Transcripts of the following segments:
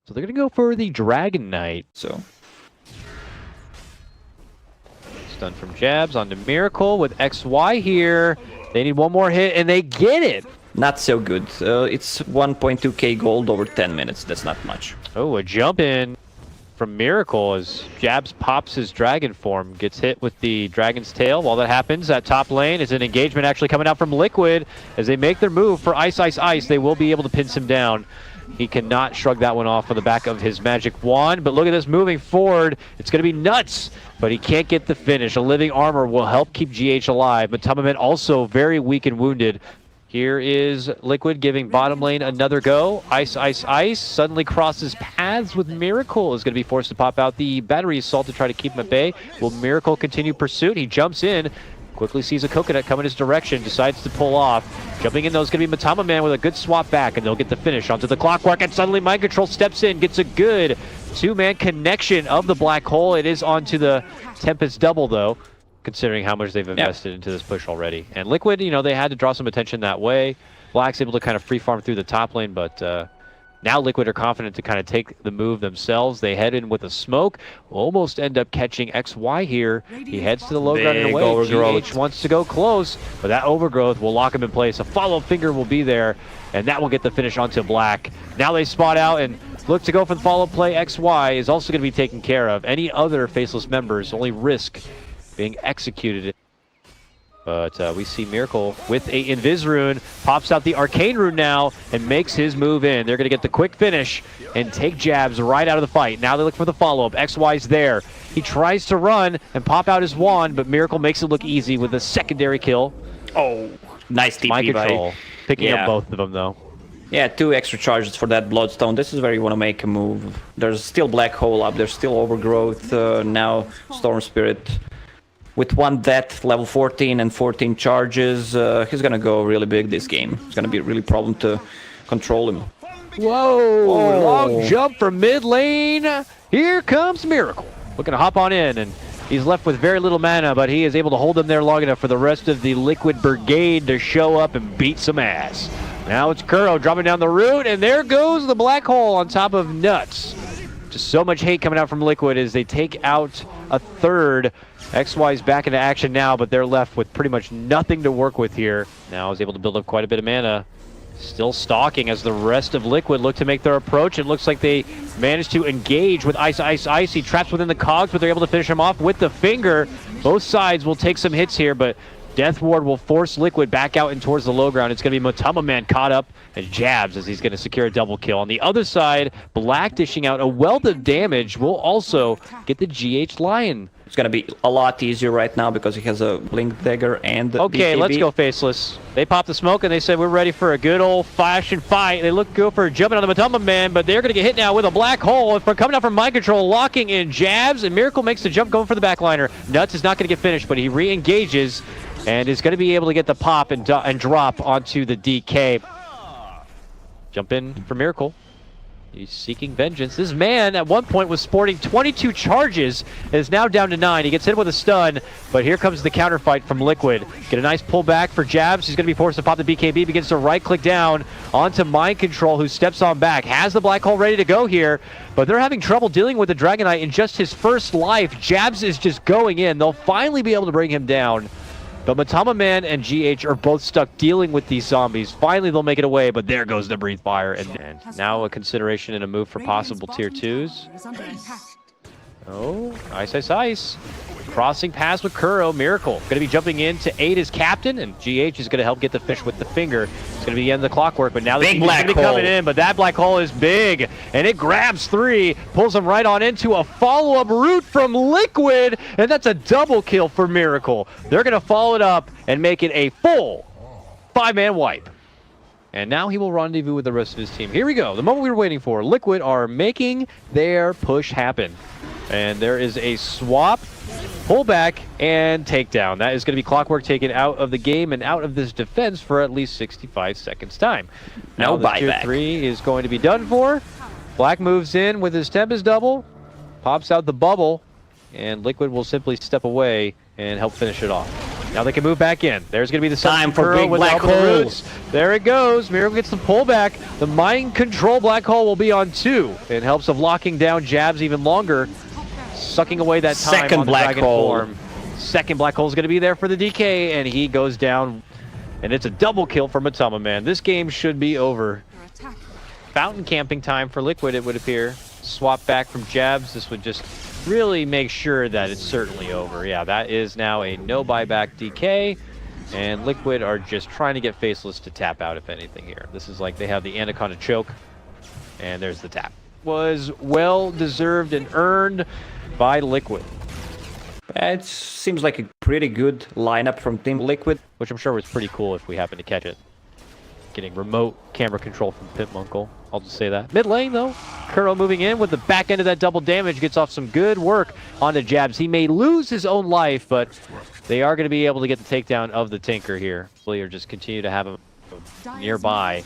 So they're going to go for the Dragon Knight. So Stun from Jabs onto Miracle with XY here. They need one more hit, and they get it. not so good. It's 1.2k gold over 10 minutes. That's not much. Oh, a jump in from Miracle as Jabs pops his dragon form, gets hit with the Dragon's Tail. While that happens, that top lane is an engagement actually coming out from Liquid. As they make their move for Ice, Ice, Ice, they will be able to pin him down. He cannot shrug that one off on the back of his magic wand, but look at this moving forward. It's going to be nuts, but he can't get the finish. A living armor will help keep GH alive. Matamaman also very weak and wounded. Here is Liquid giving bottom lane another go. Ice, Ice, Ice suddenly crosses paths with Miracle. Is going to be forced to pop out the battery assault to try to keep him at bay. Will Miracle continue pursuit? He jumps in. Quickly sees a coconut come in his direction, decides to pull off. Jumping in though is going to be Matamaman with a good swap back, and they'll get the finish onto the clockwork, and suddenly Mind Control steps in, gets a good two-man connection of the black hole. It is onto the Tempest double though, considering how much they've invested into this push already. And Liquid, you know, they had to draw some attention that way. Black's able to kind of free farm through the top lane, but now Liquid are confident to kind of take the move themselves. They head in with a smoke, almost end up catching XY here. He heads to the low ground and away. GH wants to go close, but that overgrowth will lock him in place. A follow-up finger will be there, and that will get the finish onto Black. Now they spot out and look to go for the follow-up play. XY is also going to be taken care of. Any other Faceless members only risk being executed. But we see Miracle with a Invis rune, pops out the Arcane rune now, and makes his move in. They're going to get the quick finish and take Jabs right out of the fight. Now they look for the follow-up. XY's there. He tries to run and pop out his wand, but Miracle makes it look easy with a secondary kill. Oh, nice TP Mind Control. by... Picking up both of them, though. Yeah, 2 extra charges for that Bloodstone. This is where you want to make a move. There's still Black Hole up, there's still Overgrowth, now Storm Spirit. With one death, level 14 and 14 charges, he's gonna go really big this game. It's gonna be a really problem to control him. Whoa! Long jump from mid lane. Here comes Miracle. Looking to hop on in, and he's left with very little mana, but he is able to hold them there long enough for the rest of the Liquid Brigade to show up and beat some ass. Now it's Kuro dropping down the route, and there goes the Black Hole on top of Nuts. Just so much hate coming out from Liquid as they take out a third. XY's back into action now, but they're left with pretty much nothing to work with here. Now is able to build up quite a bit of mana. Still stalking as the rest of Liquid look to make their approach. It looks like they managed to engage with Ice, Ice, Ice. He traps within the cogs, but they're able to finish him off with the finger. Both sides will take some hits here, but Death Ward will force Liquid back out and towards the low ground. It's going to be Matamaman caught up and Jabs as he's going to secure a double kill. On the other side, Black dishing out a wealth of damage will also get the GH Lion. It's gonna be a lot easier right now because he has a Blink Dagger and the Okay, BKB. let's go Faceless. They popped the smoke and they said we're ready for a good old-fashioned fight. They look go for jumping on the Matamaman, but they're going to get hit now with a Black Hole. From coming out from Mind Control, locking in Jabs, and Miracle makes the jump going for the backliner. Nuts is not going to get finished, but he re-engages and is going to be able to get the pop and drop onto the DK. Jump in for Miracle. He's seeking vengeance. This man at one point was sporting 22 charges and is now down to 9. He gets hit with a stun, but here comes the counter fight from Liquid. Get a nice pullback for Jabs. He's going to be forced to pop the BKB, begins to right-click down onto Mind Control, who steps on back. Has the Black Hole ready to go here, but they're having trouble dealing with the Dragon Knight in just his first life. Jabs is just going in. They'll finally be able to bring him down. But Matamaman and GH are both stuck dealing with these zombies. Finally, they'll make it away, but there goes the Breathe Fire. And now a consideration and a move for possible tier 2s. Oh, Ice, Ice, Ice. Crossing paths with Kuro. Miracle going to be jumping in to aid his captain, and GH is going to help get the fish with the finger. It's going to be the end of the clockwork, but now the team's going to be coming in, but that Black Hole is big, and it grabs 3, pulls him right on into a follow-up route from Liquid, and that's a double kill for Miracle. They're going to follow it up and make it a full 5-man wipe. And now he will rendezvous with the rest of his team. Here we go, the moment we were waiting for. Liquid are making their push happen. And there is a swap, pullback, and takedown. That is going to be Clockwork taken out of the game and out of this defense for at least 65 seconds time. Now the tier 3 is going to be done for. Black moves in with his Tempest double, pops out the bubble, and Liquid will simply step away and help finish it off. Now they can move back in. There's going to be the Time for Kuro big with black the help of the hole. roots. There it goes. Miracle gets the pullback. The mind control black hole will be on 2. It helps of locking down Jabs even longer, sucking away that time Second on the black dragon hole. form. Second black hole is going to be there for the DK, and he goes down. And it's a double kill for Matama Man. This game should be over. Fountain camping time for Liquid, it would appear. Swap back from Jabs. This would just really make sure that it's certainly over. Yeah, that is now a no buyback DK. And Liquid are just trying to get Faceless to tap out, if anything, here. This is like they have the Anaconda choke. And there's the tap. Was well-deserved and earned by Liquid. It seems like a pretty good lineup from Team Liquid. Which I'm sure was pretty cool if we happen to catch it. Getting remote camera control from Pitmunkle. I'll just say that. Mid lane, though. Kuro moving in with the back end of that double damage. Gets off some good work on the Jabs. He may lose his own life, but they are going to be able to get the takedown of the Tinker here. Or just continue to have him nearby.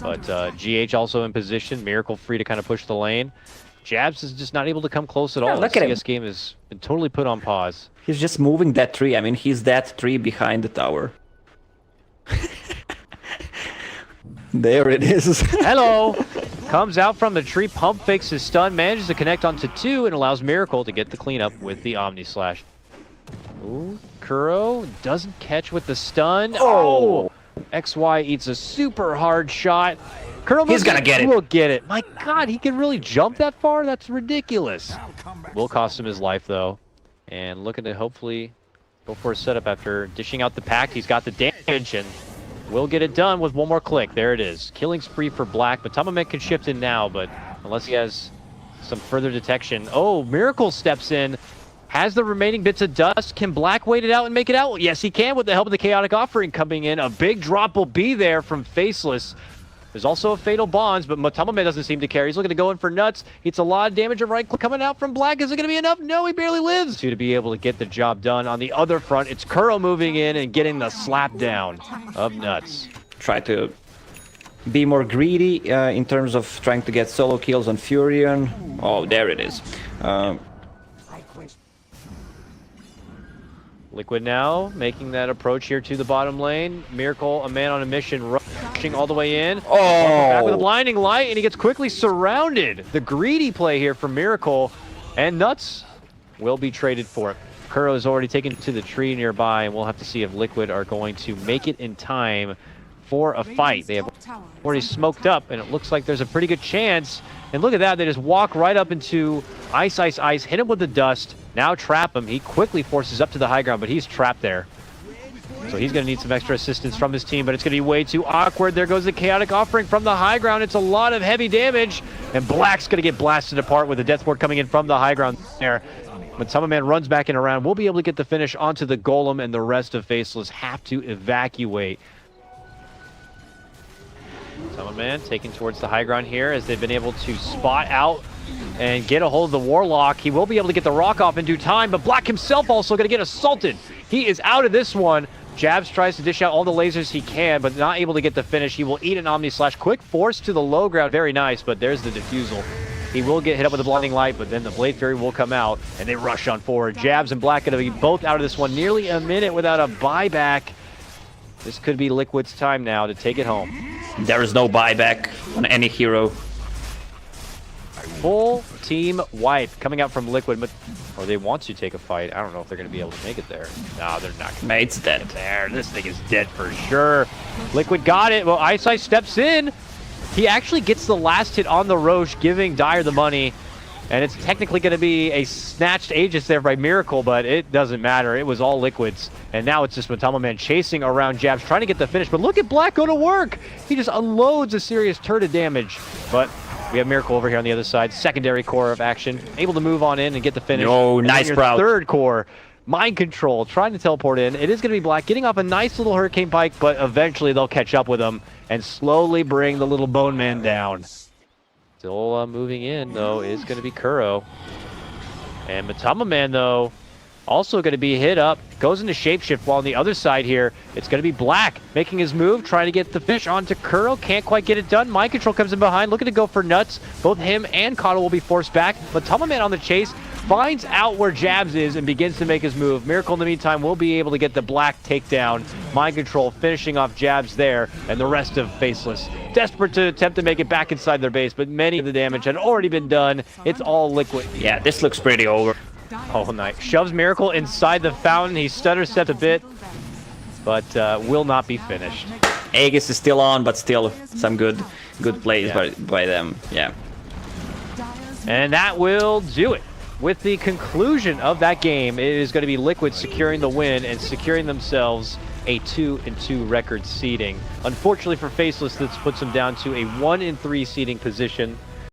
But GH also in position. Miracle free to kind of push the lane. Jabs is just not able to come close at all. Look The at him. CS game has been totally put on pause. He's just moving that tree. I mean, he's that tree behind the tower. There it is. Hello! Comes out from the tree, pump fakes his stun, manages to connect onto 2, and allows Miracle to get the cleanup with the Omni Slash. Ooh, Kuro doesn't catch with the stun. Oh! XY eats a super hard shot. Kuro He's gonna get it. Will get it. My God, he can really jump that far? That's ridiculous. Will cost him his life, though. And looking to hopefully go for a setup after dishing out the pack. He's got the damage, and will get it done with one more click. There it is. Killing spree for Black. Matama can shift in now, but unless he has some further detection. Oh, Miracle steps in. Has the remaining bits of dust. Can Black wait it out and make it out? Yes, he can with the help of the Chaotic Offering coming in. A big drop will be there from Faceless. There's also a Fatal Bonds, but Matama doesn't seem to care. He's looking to go in for nuts. It's a lot of damage at right click coming out from Black. Is it going to be enough? No, he barely lives. To be able to get the job done. On the other front, it's Kuro moving in and getting the slap down of nuts. Try to be more greedy in terms of trying to get solo kills on Furion. Oh, there it is. Liquid now making that approach here to the bottom lane. Miracle, a man on a mission, rushing all the way in. Back with a blinding light, and he gets quickly surrounded. The greedy play here from Miracle, and Nuts will be traded for it. Kuro is already taken to the tree nearby, and we'll have to see if Liquid are going to make it in time for a fight. They have already smoked up, and it looks like there's a pretty good chance. And look at that, they just walk right up into Ice, hit him with the dust, now trap him. He quickly forces up to the high ground, but he's trapped there. So he's going to need some extra assistance from his team, but it's going to be way too awkward. There goes the Chaotic Offering from the high ground. It's a lot of heavy damage, and Black's going to get blasted apart with the Deathboard coming in from the high ground there. When Matama runs back in around, we'll be able to get the finish onto the Golem, and the rest of Faceless have to evacuate. Matama taken towards the high ground here as they've been able to spot out and get a hold of the Warlock. He will be able to get the rock off in due time, but Black himself also going to get assaulted. He is out of this one. Jabs tries to dish out all the lasers he can, but not able to get the finish. He will eat an Omni Slash. Quick force to the low ground. Very nice, but there's the defusal. He will get hit up with a blinding light, but then the Blade Fury will come out, and they rush on forward. Jabs and Black going to be both out of this one nearly a minute without a buyback. This could be Liquid's time now to take it home. There is no buyback on any hero. Full team wipe coming out from Liquid, but or they want to take a fight. I don't know if they're going to be able to make it there. No, they're not. Mate's dead. There, this thing is dead for sure. Liquid got it. Well, Ice steps in. He actually gets the last hit on the Roche, giving Dire the money. And it's technically going to be a snatched Aegis there by Miracle, but it doesn't matter. It was all Liquid's. And now it's just Matama chasing around Jabs, trying to get the finish. But look at Black go to work. He just unloads a serious turret of damage. But we have Miracle over here on the other side. Secondary core of action. Able to move on in and get the finish. Oh, nice Sprout. Third core. Mind control, trying to teleport in. It is going to be Black, getting off a nice little Hurricane Pike, but eventually they'll catch up with him and slowly bring the little Bone Man down. Still moving in, though, is going to be Kuro. And Matama though, also going to be hit up. Goes into Shapeshift, while on the other side here, it's going to be Black making his move, trying to get the fish onto Kuro. Can't quite get it done. Mind Control comes in behind, looking to go for nuts. Both him and Kotl will be forced back. Matama on the chase. finds out where Jabs is and begins to make his move. Miracle, in the meantime, will be able to get the black takedown. Mind Control finishing off Jabs there, and the rest of Faceless desperate to attempt to make it back inside their base, but many of the damage had already been done. It's all Liquid. Yeah, this looks pretty over. Hollow Knight shoves Miracle inside the fountain. He stutter stepped a bit, but will not be finished. Aegis is still on, but still some good plays by them. Yeah. And that will do it. With the conclusion of that game, it is going to be Liquid securing the win and securing themselves a 2-2 record seeding. Unfortunately for Faceless, this puts them down to a 1-3 seeding position.